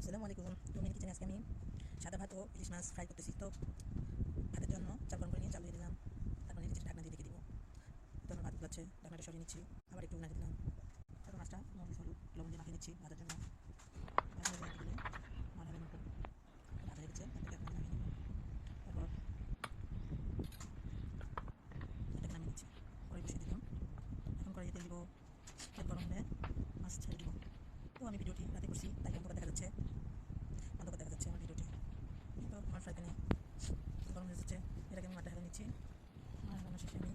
আসসালামু আলাইকুম। তো মিনি কিচেনে আজকে আমি সাদা ভাত ও ইলিশ মাছ ফ্রাই করতেছি। তো ভাতের জন্য চাল গরম করে নিয়ে চাল দিয়ে দিলাম, তারপর নিচে ঢাকনা দিয়ে রেখে দিব। তো আমার ভাত উঠলাচ্ছে, ঢাকনাটা সরিয়ে নিচ্ছি, আবার একটু উনানে দিলাম। তারপর মাছটা মরিচ হলুদ লবণ দিয়ে মাখিয়ে নিচ্ছি ভাজার জন্য। ভাজা হয়ে গেলে আমার হবে মতো ভাজা হয়ে গেছে, তারপরে এখন নামিয়ে নিব। তারপর এটাকে নামিয়ে নিচ্ছি, কড়াই বসিয়ে দিলাম। এখন কড়াইয়ে তেল দিব, তেল গরম হলে মাছ ছেড়ে দিব। তো আমি ভিডিওটি রাতে করছি, তাই অন্ধকার দেখা যাচ্ছে আমার ভিডিওটি। তো আমার ফ্রাই প্যানে গরম হয়ে যাচ্ছে, এটাকে আমি মাঠটা হেলে নিচ্ছি। আমার রান্না শেষে আমি